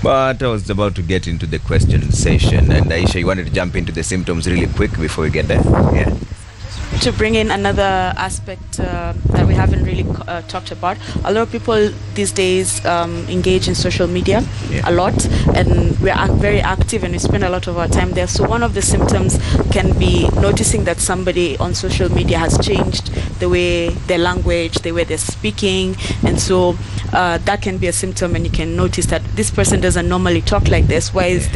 But I was about to get into the question session, and Aisha, you wanted to jump into the symptoms really quick before we get there? Yeah. To bring in another aspect that we haven't really talked about, a lot of people these days engage in social media a lot, and we are very active and we spend a lot of our time there. So one of the symptoms can be noticing that somebody on social media has changed the way their language, the way they're speaking, and so that can be a symptom, and you can notice that this person doesn't normally talk like this. Why is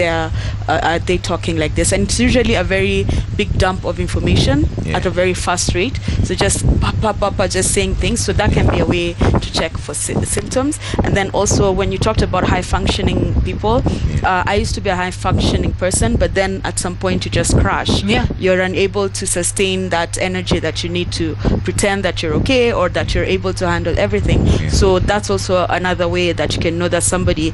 are they talking like this? And it's usually a very big dump of information at a very fast rate, so just just saying things. So that can be a way to check for symptoms. And then also, when you talked about high functioning people, I used to be a high functioning person, but then at some point you just crash. You're unable to sustain that energy that you need to pretend that you're okay or that you're able to handle everything. So that's also another way that you can know that somebody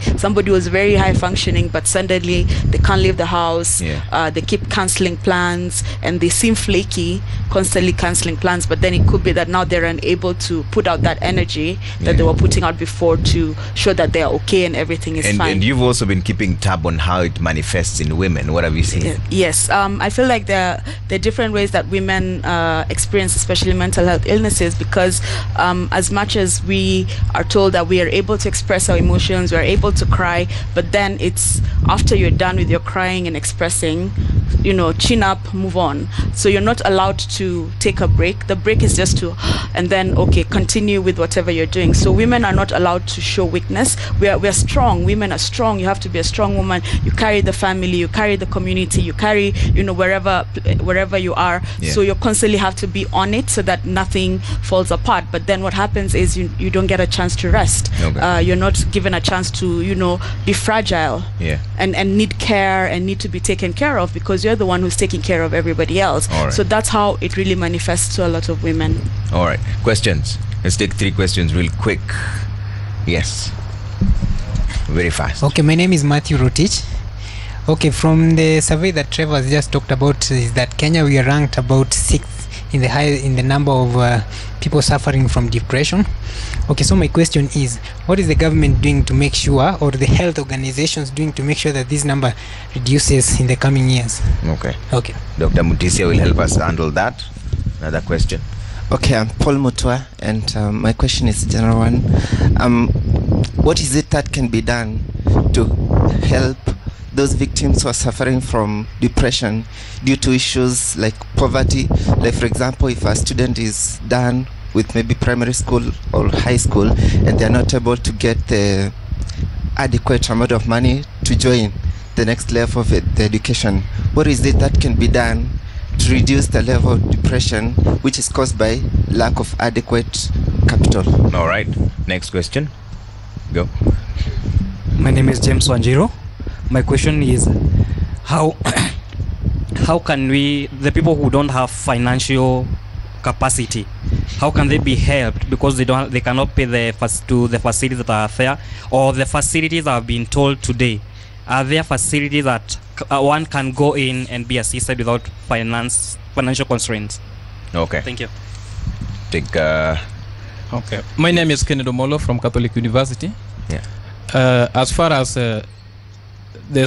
was very high functioning, but suddenly they can't leave the house. They keep canceling plans and they seem flaky, constantly canceling plans, but then it could be that now they're unable to put out that energy that they were putting out before to show that they're okay and everything is fine. And you've also been keeping tab on how it manifests in women. What have you seen? Yes, I feel like there are different ways that women experience, especially mental health illnesses, because as much as we are told that we are able to express our emotions, we are able to cry, but then it's after you're done with your crying and expressing, chin up, move on. So you're not allowed to take a break. The break is just to, and then continue with whatever you're doing. So women are not allowed to show weakness. We're strong. Women are strong. You have to be a strong woman. You carry the family, you carry the community, you carry, wherever you are. So you constantly have to be on it so that nothing falls apart. But then what happens is you don't get a chance to rest. You're not given a chance to, be fragile and need care and need to be taken care of, because you're the one who's taking care of everybody else. So that's how it really manifests to a lot of women. All right. Questions? Let's take 3 questions real quick. Yes. Very fast. Okay, my name is Matthew Rotich. Okay, from the survey that Trevor has just talked about, is that Kenya, we are ranked about 6th in the number of people suffering from depression. Okay, so my question is, what is the government doing to make sure, or the health organizations doing to make sure that this number reduces in the coming years? Okay. Dr. Mutisia will help us handle that. Another question. Okay, I'm Paul Mutua, and my question is a general one. What is it that can be done to help those victims who are suffering from depression due to issues like poverty? Like, for example, if a student is done with maybe primary school or high school and they're not able to get the adequate amount of money to join the next level of the education, what is it that can be done to reduce the level of depression which is caused by lack of adequate capital? All right, next question. Go. My name is James Wanjiro. My question is, how can we, the people who don't have financial capacity, how can they be helped, because they cannot pay the facilities that are there, or the facilities that have been told today? Are there facilities that one can go in and be assisted without financial constraints? Okay. Thank you. Okay. My name is Kennedy Omolo from Catholic University. As far as the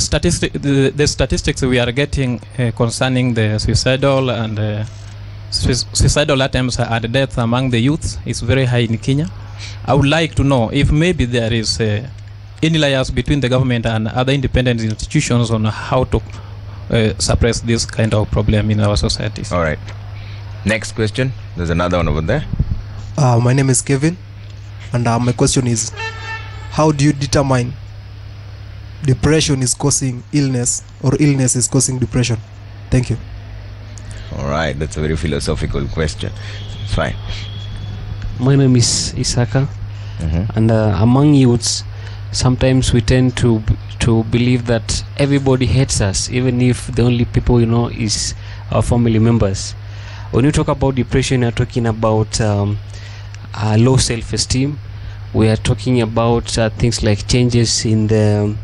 statistics we are getting concerning the suicidal attempts and death among the youth is very high in Kenya. I would like to know if maybe there is any layers between the government and other independent institutions on how to suppress this kind of problem in our societies. All right. Next question. There's another one over there. My name is Kevin, and my question is, how do you determine depression is causing illness or illness is causing depression? Thank you. All right, that's a very philosophical question. It's fine. My name is Isaka, and among youths, sometimes we tend to believe that everybody hates us, even if the only people is our family members. When you talk about depression, you're talking about low self-esteem. We are talking about things like changes in the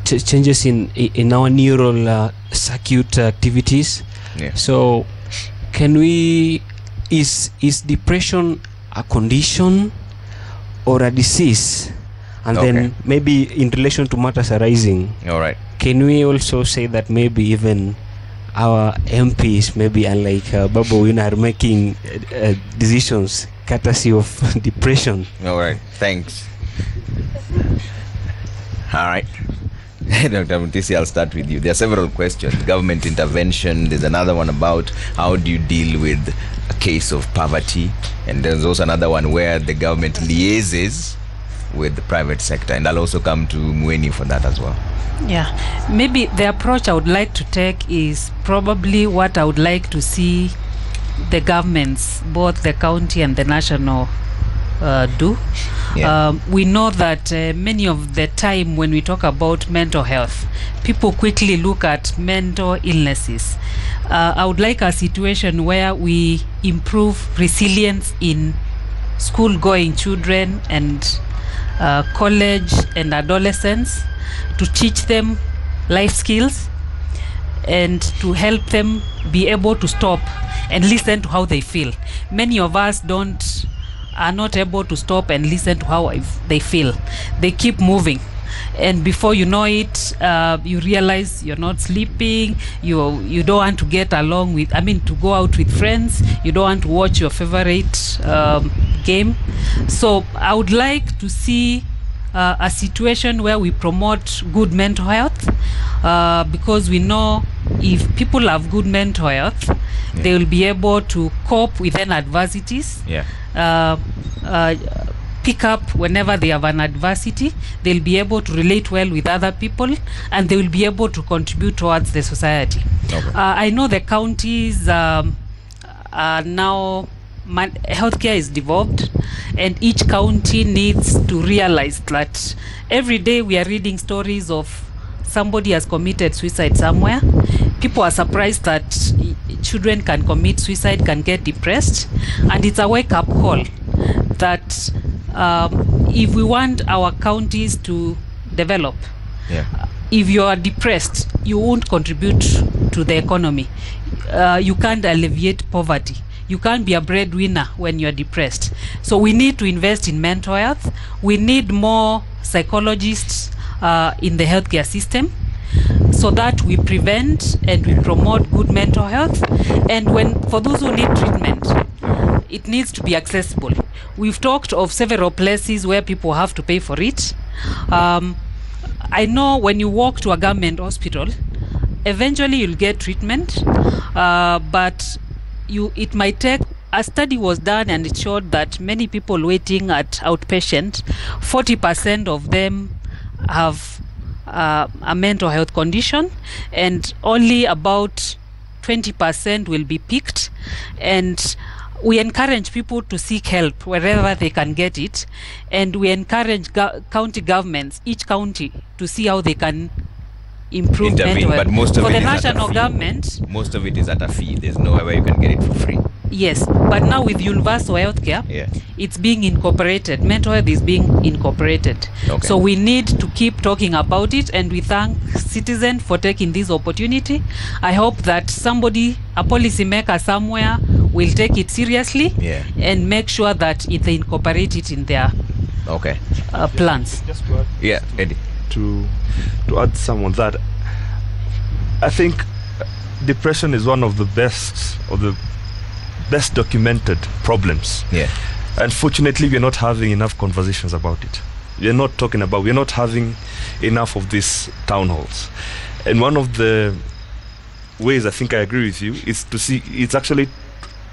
changes in our neural circuit activities. So can we, is depression a condition or a disease? And Okay. then maybe in relation to matters arising, All right. can we also say that maybe even our MPs, maybe unlike Babu Wina, are making decisions courtesy of depression? All right. Thanks. All right. Dr. Mutisi, I'll start with you. There are several questions. Government intervention. There's another one about how do you deal with a case of poverty. And there's also another one where the government liaises with the private sector. And I'll also come to Mweni for that as well. Yeah, maybe the approach I would like to take is probably what I would like to see the governments, both the county and the national, do. Yeah. We know that many of the time when we talk about mental health, people quickly look at mental illnesses. I would like a situation where we improve resilience in school-going children and college and adolescents, to teach them life skills and to help them be able to stop and listen to how they feel. Many of us are not able to stop and listen to how they feel. They keep moving, and before you know it, you realize you're not sleeping, you don't want to get along with, to go out with friends, you don't want to watch your favorite game. So I would like to see a situation where we promote good mental health, because we know if people have good mental health, they will be able to cope with any adversities, pick up whenever they have an adversity, they'll be able to relate well with other people, and they will be able to contribute towards the society. Okay. I know the counties are now, healthcare is devolved, and each county needs to realize that every day we are reading stories of somebody has committed suicide somewhere. People are surprised that children can commit suicide, can get depressed, and it's a wake-up call that if we want our counties to develop, if you are depressed, you won't contribute to the economy. You can't alleviate poverty. You can't be a breadwinner when you're depressed. So we need to invest in mental health. We need more psychologists in the healthcare system, so that we prevent and we promote good mental health. And for those who need treatment, it needs to be accessible. We've talked of several places where people have to pay for it. I know when you walk to a government hospital, eventually you'll get treatment, but it might take. A study was done and it showed that many people waiting at outpatient, 40% of them have a mental health condition, and only about 20% will be picked. And we encourage people to seek help wherever they can get it, and we encourage county governments, each county, to see how they can improve mental health. But most of for it the is national at a fee. government, Most of it is at a fee. There's nowhere where you can get it for free. yes, but now with universal healthcare, it's being incorporated. Mental health is being incorporated. Okay. So we need to keep talking about it, and we thank citizens for taking this opportunity. I hope that a policymaker somewhere, will take it seriously and make sure that they incorporate it in their plans. Just to add, Eddie. To add some on that, I think depression is one of the best documented problems. Unfortunately, we're not having enough conversations about it. We're not having enough of these town halls. And one of the ways I think I agree with you is it's actually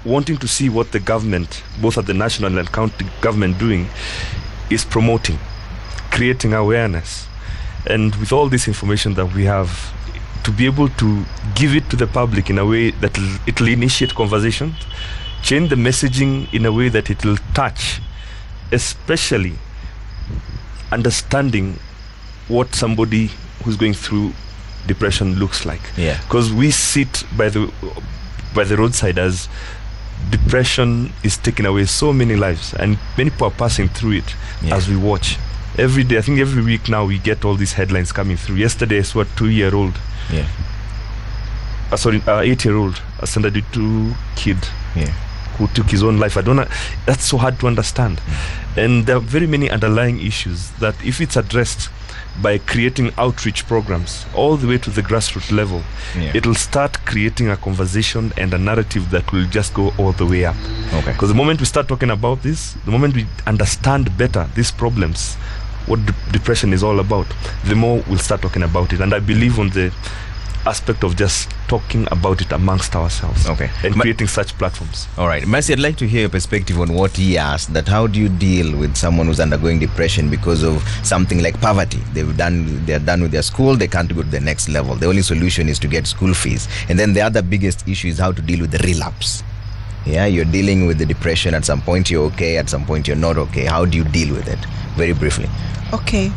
wanting to see what the government, both at the national and county government, doing is promoting, creating awareness. And with all this information that we have, to be able to give it to the public in a way that it'll initiate conversations, change the messaging in a way that it will touch, especially understanding what somebody who's going through depression looks like. Because we sit by the roadside as depression is taking away so many lives, and many people are passing through it as we watch. Every day, I think every week now, we get all these headlines coming through. Yesterday, I saw a 2-year-old, 8-year-old, a standard 2 kid who took his own life. I don't know. That's so hard to understand. And there are very many underlying issues that, if it's addressed by creating outreach programs all the way to the grassroots level, it'll start creating a conversation and a narrative that will just go all the way up. Okay. Because the moment we start talking about this, the moment we understand better these problems, what depression is all about, the more we'll start talking about it. And I believe on the aspect of just talking about it amongst ourselves, and creating such platforms. All right, Mercy, I'd like to hear your perspective on what he asked, that how do you deal with someone who's undergoing depression because of something like poverty? They're done with their school, they can't go to the next level. The only solution is to get school fees. And then the other biggest issue is how to deal with the relapse. Yeah, you're dealing with the depression. At some point you're okay, at some point you're not okay. How do you deal with it? Very briefly. Okay.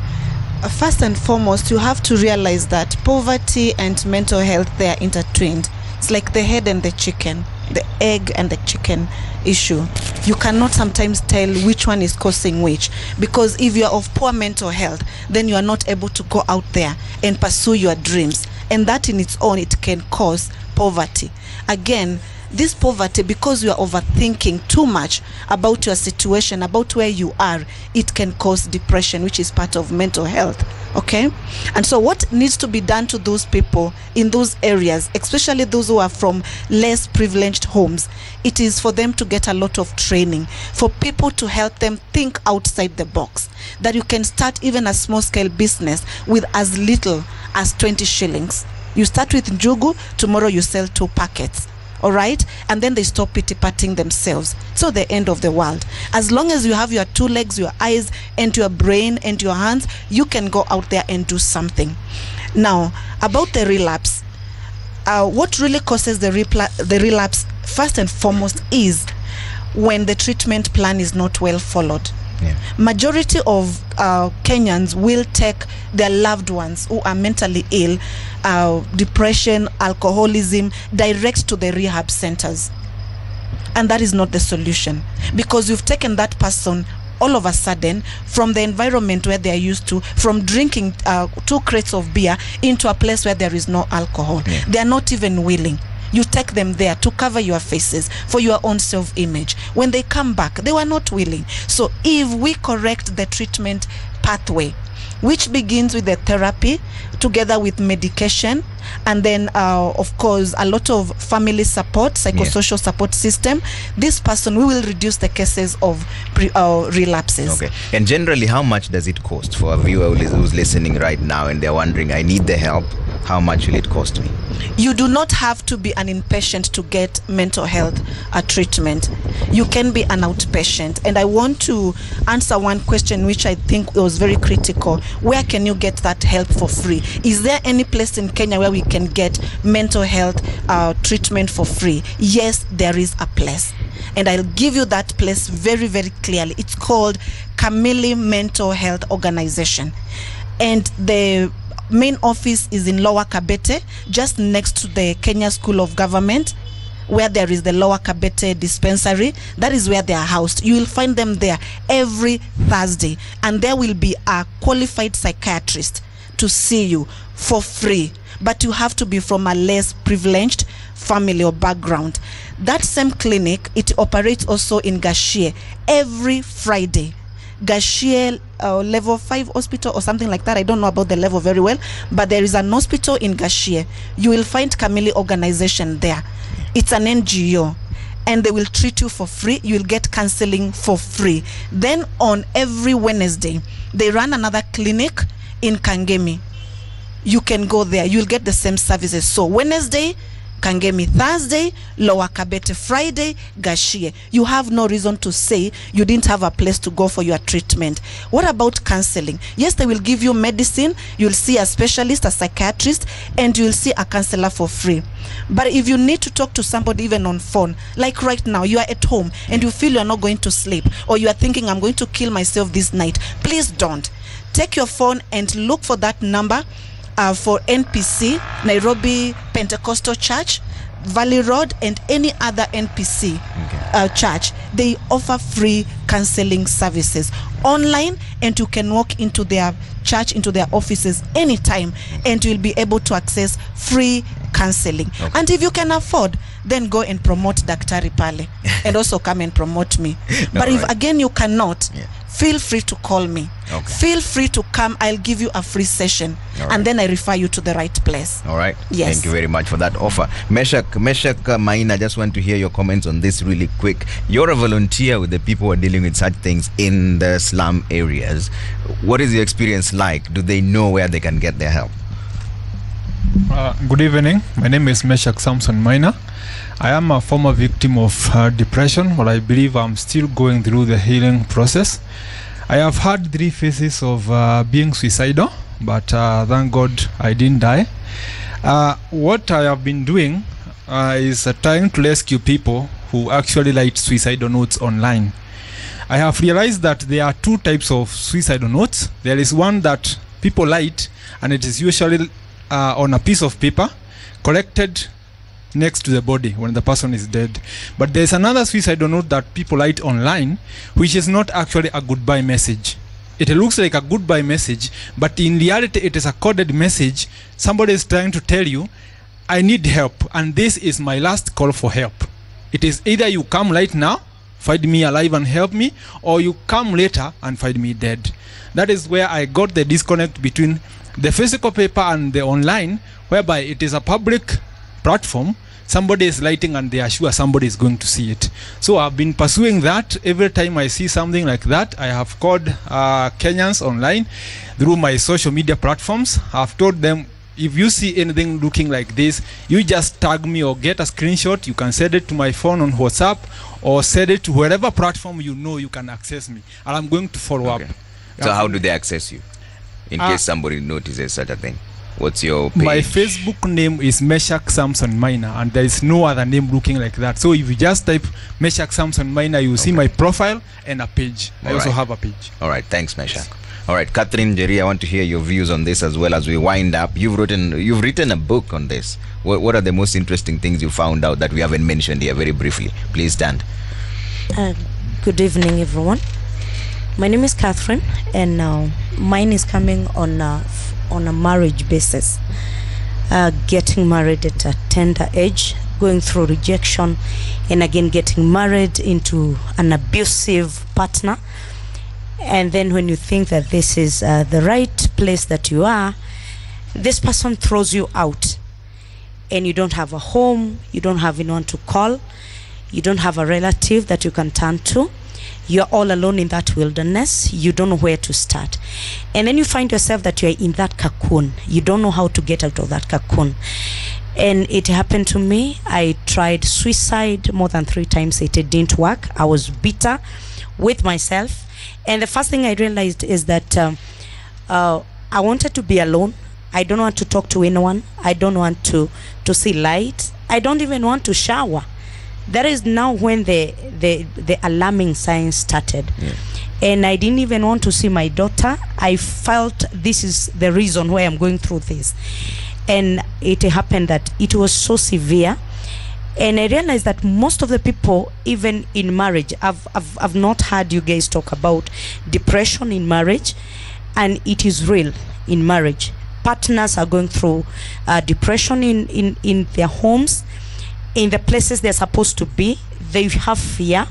First and foremost, you have to realize that poverty and mental health, they are intertwined. It's like the head and the chicken, the egg and the chicken issue. You cannot sometimes tell which one is causing which, because if you are of poor mental health, then you are not able to go out there and pursue your dreams, and that in its own, it can cause poverty. Again, this poverty, because you are overthinking too much about your situation, about where you are, it can cause depression, which is part of mental health. Okay? And so what needs to be done to those people in those areas, especially those who are from less privileged homes, it is for them to get a lot of training, for people to help them think outside the box, that you can start even a small scale business with as little as 20 shillings. You start with njugu, tomorrow you sell 2 packets. All right, and then they stop pity-patting themselves. So the end of the world. As long as you have your 2 legs, your eyes, and your brain, and your hands, you can go out there and do something. Now, about the relapse, what really causes the relapse, first and foremost, is when the treatment plan is not well followed. Majority of Kenyans will take their loved ones who are mentally ill, depression, alcoholism, direct to the rehab centers. And that is not the solution, because you've taken that person all of a sudden from the environment where they are used to, from drinking 2 crates of beer, into a place where there is no alcohol. They are not even willing. You take them there to cover your faces for your own self-image. When they come back, they were not willing. So if we correct the treatment pathway, which begins with the therapy together with medication, and then of course a lot of family support, psychosocial support system, this person, we will reduce the cases of relapses. Okay. And generally, how much does it cost for a viewer who's listening right now and they're wondering, I need the help, how much will it cost me? You do not have to be an inpatient to get mental health treatment. You can be an outpatient. And I want to answer one question which I think was very critical. Where can you get that help for free? Is there any place in Kenya where we can get mental health treatment for free? Yes, there is a place. And I'll give you that place very, very clearly. It's called Kamili Mental Health Organization. And the main office is in Lower Kabete, just next to the Kenya School of Government, where there is the Lower Kabete dispensary. That is where they are housed. You will find them there every Thursday, and there will be a qualified psychiatrist to see you for free. But you have to be from a less privileged family or background. That same clinic, it operates also in Gashie every Friday. Gashie level 5 hospital or something like that. I don't know about the level very well, but there is an hospital in Gashie. You will find Kamili organization there. It's an NGO, and they will treat you for free. You will get counseling for free. Then on every Wednesday, they run another clinic in Kangemi. You can go there. You'll get the same services. So Wednesday, Kangemi; Thursday, Lower Kabete; Friday, Gashie. You have no reason to say you didn't have a place to go for your treatment. What about counseling? Yes, they will give you medicine. You'll see a specialist, a psychiatrist, and you'll see a counselor for free. But if you need to talk to somebody even on phone, like right now, you are at home and you feel you're not going to sleep, or you are thinking, I'm going to kill myself this night, please don't. Take your phone and look for that number. For NPC, Nairobi Pentecostal Church, Valley Road, and any other NPC church. They offer free counseling services online, and you can walk into their church, into their offices anytime, and you'll be able to access free counseling. And if you can afford, then go and promote Daktari Pale and also come and promote me. But if again you cannot, feel free to call me. Feel free to come. I'll give you a free session, and then I refer you to the right place. All right. Yes. Thank you very much for that offer. Meshak Maina, I just want to hear your comments on this really quick. You're a volunteer with the people who are dealing with such things in the slum areas. What is your experience like? Do they know where they can get their help? Good evening. My name is Meshak Samson Maina. I am a former victim of depression, but I believe I'm still going through the healing process. I have had 3 phases of being suicidal, but thank God I didn't die. What I have been doing is trying to rescue people who actually write suicidal notes online. I have realized that there are 2 types of suicidal notes. There is one that people write, and it is usually on a piece of paper collected next to the body when the person is dead. But there's another suicidal note that people write online, which is not actually a goodbye message. It looks like a goodbye message, but in reality it is a coded message. Somebody is trying to tell you, I need help, and this is my last call for help. It is either you come right now, find me alive and help me, or you come later and find me dead. That is where I got the disconnect between the physical paper and the online, whereby it is a public platform. Somebody is writing and they are sure somebody is going to see it. So I've been pursuing that. Every time I see something like that, I have called Kenyans online through my social media platforms. I've told them, if you see anything looking like this, you just tag me or get a screenshot. You can send it to my phone on WhatsApp or send it to wherever platform you know you can access me, and I'm going to follow up. So how do they access you in case somebody notices such a thing? What's your page? My Facebook name is Meshak Samson Maina, and there is no other name looking like that. So if you just type Meshak Samson Maina, you see my profile and a page. I also have a page. All right, thanks, Meshak. All right, Catherine Jerry, I want to hear your views on this as well as we wind up. You've written a book on this. What are the most interesting things you found out that we haven't mentioned here? Very briefly, please stand. Good evening, everyone. My name is Catherine, and mine is coming on a marriage basis. Getting married at a tender age, going through rejection, and again getting married into an abusive partner. And then when you think that this is the right place that you are, this person throws you out, and you don't have a home, you don't have anyone to call, you don't have a relative that you can turn to. You're all alone in that wilderness. You don't know where to start. And then you find yourself that you're in that cocoon. You don't know how to get out of that cocoon. And it happened to me. I tried suicide more than 3 times. It didn't work. I was bitter with myself. And the first thing I realized is that I wanted to be alone. I don't want to talk to anyone. I don't want to see light. I don't even want to shower. That is now when the alarming signs started. And I didn't even want to see my daughter. I felt this is the reason why I'm going through this. And it happened that it was so severe. And I realized that most of the people, even in marriage, I've not heard you guys talk about depression in marriage, and it is real in marriage. Partners are going through depression in their homes, in the places they're supposed to be. They have fear.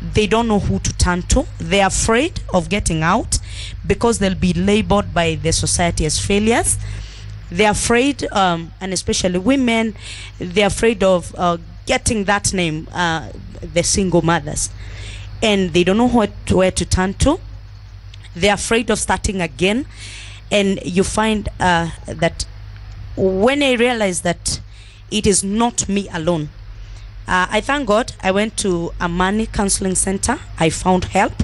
They don't know who to turn to. They're afraid of getting out because they'll be labeled by the society as failures. They're afraid, and especially women, they're afraid of getting that name, the single mothers. And they don't know where to turn to. They're afraid of starting again. And you find that when I realized that it is not me alone, I thank God I went to a money counseling center. I found help.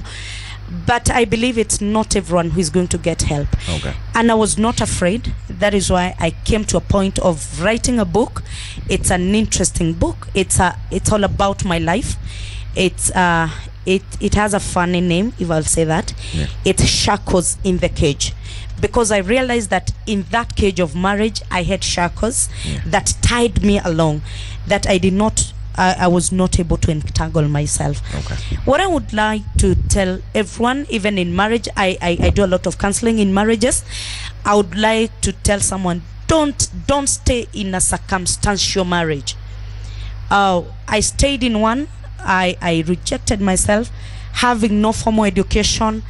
But I believe it's not everyone who is going to get help. Okay. And I was not afraid. That is why I came to a point of writing a book. It's an interesting book. It's all about my life. It has a funny name, if I'll say that. Yeah. It's Shackles in the Cage. Because I realized that in that cage of marriage, I had shackles that tied me along, that I was not able to entangle myself. Okay. What I would like to tell everyone, even in marriage, I do a lot of counseling in marriages. I would like to tell someone, don't stay in a circumstantial marriage. I stayed in one. I rejected myself, having no formal education,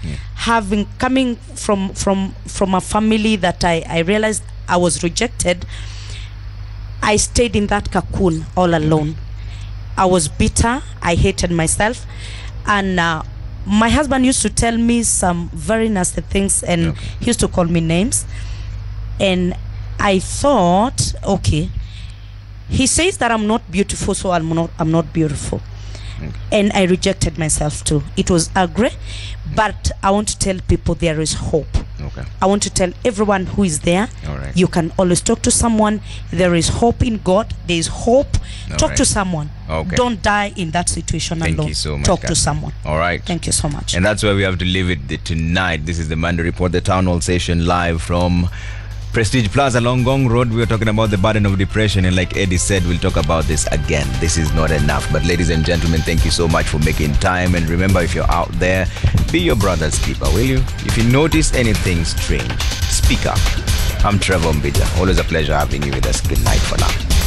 coming from a family that I realized I was rejected. I stayed in that cocoon all alone. I was bitter. I hated myself, and my husband used to tell me some very nasty things, and he used to call me names. And I thought, okay, he says that I'm not beautiful, so I'm not beautiful. And I rejected myself too. It was ugly, but I want to tell people there is hope. I want to tell everyone who is there, you can always talk to someone. There is hope in God. There is hope. Talk to someone. Don't die in that situation alone. Thank you so much. Talk to someone. All right. Thank you so much. And that's where we have to leave it tonight. This is the Monday Report, the Town Hall session, live from Prestige Plaza, Longong Road. We were talking about the burden of depression, and like Eddie said, we'll talk about this again. This is not enough. But ladies and gentlemen, thank you so much for making time. And remember, if you're out there, be your brother's keeper, will you? If you notice anything strange, speak up. I'm Trevor Mbija. Always a pleasure having you with us. Good night for now.